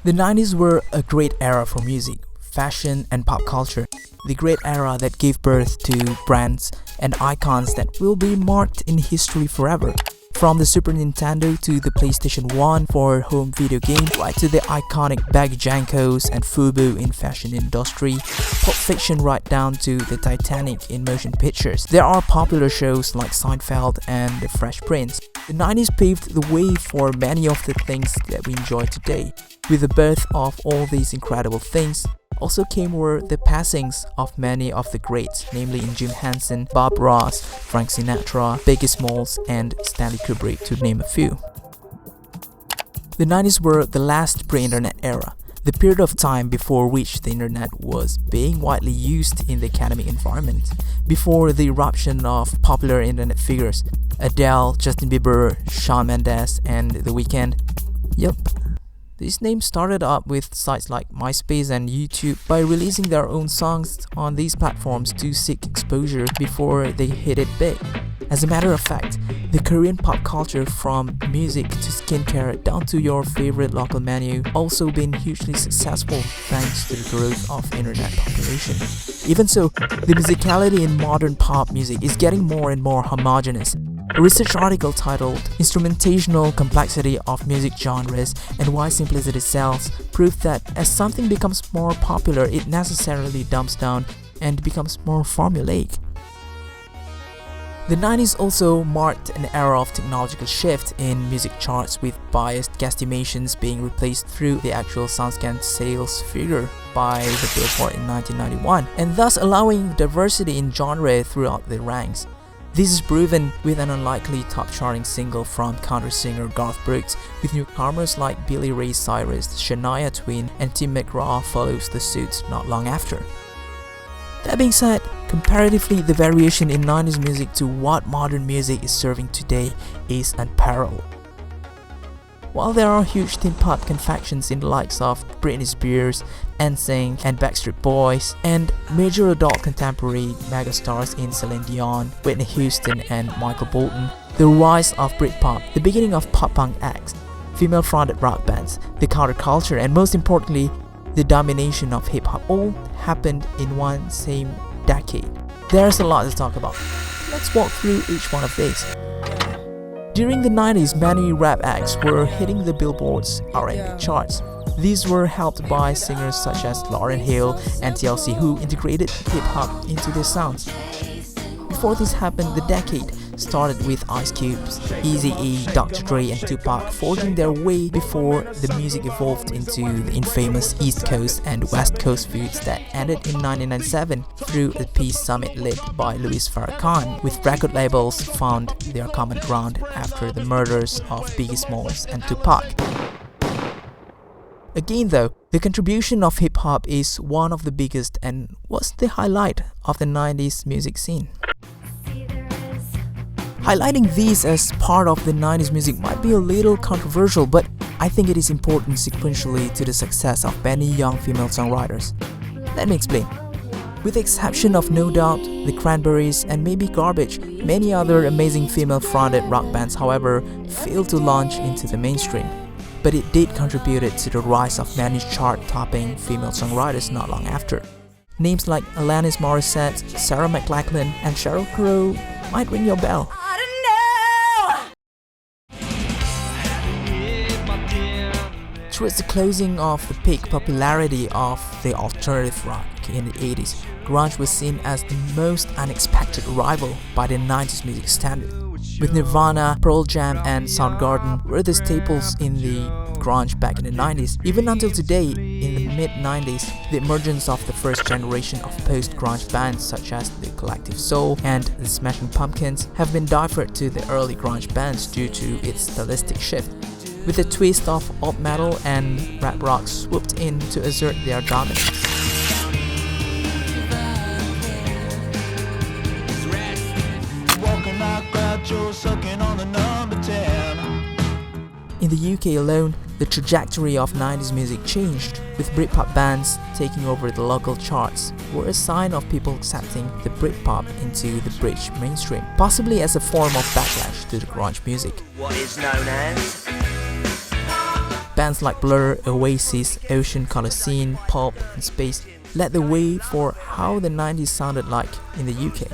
The 90s were a great era for music, fashion and pop culture. The great era that gave birth to brands and icons that will be marked in history forever. From the Super Nintendo to the PlayStation 1 for home video games, right to the iconic baggy Jankos and Fubu in fashion industry, Pulp Fiction right down to the Titanic in motion pictures. There are popular shows like Seinfeld and The Fresh Prince. The 90s paved the way for many of the things that we enjoy today. With the birth of all these incredible things, also came were the passings of many of the greats, namely in Jim Henson, Bob Ross, Frank Sinatra, Biggie Smalls, and Stanley Kubrick, to name a few. The 90s were the last pre-internet era, the period of time before which the internet was being widely used in the academic environment, before the eruption of popular internet figures, Adele, Justin Bieber, Shawn Mendes, and The Weeknd. Yup. These names started up with sites like MySpace and YouTube by releasing their own songs on these platforms to seek exposure before they hit it big. As a matter of fact, the Korean pop culture from music to skincare down to your favorite local menu also been hugely successful thanks to the growth of internet population. Even so, the musicality in modern pop music is getting more and more homogeneous. A research article titled Instrumentational Complexity of Music Genres and Why Simplicity Sells proved that as something becomes more popular, it necessarily dumps down and becomes more formulaic. The 90s also marked an era of technological shift in music charts, with biased guesstimations being replaced through the actual SoundScan sales figure by the Billboard in 1991, and thus allowing diversity in genre throughout the ranks. This is proven with an unlikely top-charting single from country singer Garth Brooks, with newcomers like Billy Ray Cyrus, Shania Twain, and Tim McGraw follows the suit not long after. That being said, comparatively, the variation in 90s music to what modern music is serving today is unparalleled. While there are huge teen pop confections in the likes of Britney Spears, NSYNC, and Backstreet Boys, and major adult contemporary megastars in Celine Dion, Whitney Houston, and Michael Bolton, the rise of britpop, the beginning of pop-punk acts, female-fronted rock bands, the counterculture, and most importantly, the domination of hip-hop all happened in one same decade. There's a lot to talk about. Let's walk through each one of these. During the 90s, many rap acts were hitting the Billboard's R&B charts. These were helped by singers such as Lauryn Hill and TLC, who integrated hip-hop into their sounds. Before this happened, the decade started with Ice Cube's Eazy-E, Dr. Dre, and Tupac forging their way before the music evolved into the infamous East Coast and West Coast feuds that ended in 1997 through a peace summit led by Louis Farrakhan, with record labels found their common ground after the murders of Biggie Smalls and Tupac. Again though, the contribution of hip-hop is one of the biggest and was the highlight of the 90s music scene. Highlighting these as part of the 90s music might be a little controversial, but I think it is important sequentially to the success of many young female songwriters. Let me explain. With the exception of No Doubt, The Cranberries, and maybe Garbage, many other amazing female-fronted rock bands, however, failed to launch into the mainstream. But it did contribute to the rise of many chart-topping female songwriters not long after. Names like Alanis Morissette, Sarah McLachlan, and Sheryl Crow might ring your bell. Towards the closing of the peak popularity of the alternative rock in the 80s, grunge was seen as the most unexpected rival by the 90s music standard. With Nirvana, Pearl Jam, and Soundgarden were the staples in the grunge back in the 90s. Even until today, in the mid-90s, the emergence of the first generation of post-grunge bands such as the Collective Soul and the Smashing Pumpkins have been different to the early grunge bands due to its stylistic shift, with a twist of alt metal and rap rock swooped in to assert their dominance. In the UK alone, the trajectory of 90s music changed, with Britpop bands taking over the local charts, were a sign of people accepting the Britpop into the British mainstream, possibly as a form of backlash to the grunge music. What is known as Bands like Blur, Oasis, Ocean Colour Scene, Pulp and Space led the way for how the 90s sounded like in the UK.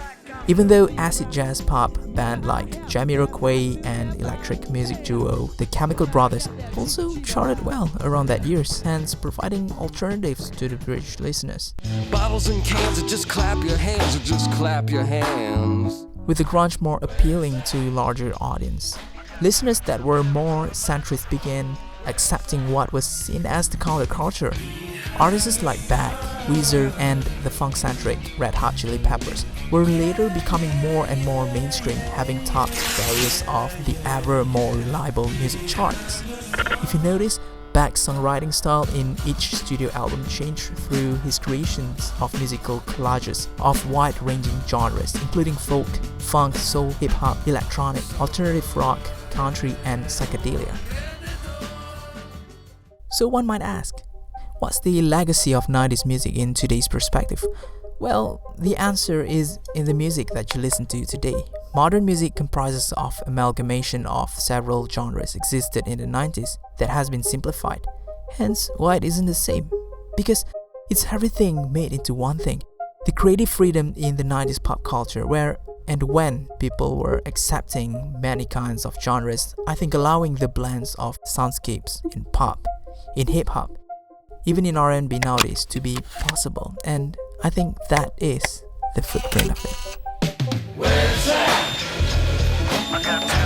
Even though acid jazz pop band like Jamiroquai and electric music duo The Chemical Brothers also charted well around that year, hence providing alternatives to the British listeners. Bottles and cans, or just clap your hands, or just clap your hands. With the grunge more appealing to larger audience, listeners that were more centrist began accepting what was seen as the counterculture. Artists like Beck, Weezer, and the funk-centric Red Hot Chili Peppers were later becoming more and more mainstream, having topped various of the ever more reliable music charts. If you notice, Beck's songwriting style in each studio album changed through his creations of musical collages of wide-ranging genres, including folk, funk, soul, hip-hop, electronic, alternative rock, country, and psychedelia. So one might ask, what's the legacy of 90s music in today's perspective? Well, the answer is in the music that you listen to today. Modern music comprises of amalgamation of several genres existed in the 90s that has been simplified. Hence, why it isn't the same. Because it's everything made into one thing. The creative freedom in the 90s pop culture where and when people were accepting many kinds of genres, I think allowing the blends of soundscapes in pop, in hip-hop, even in R&B nowadays to be possible, and I think that is the footprint of it. Where's that? I got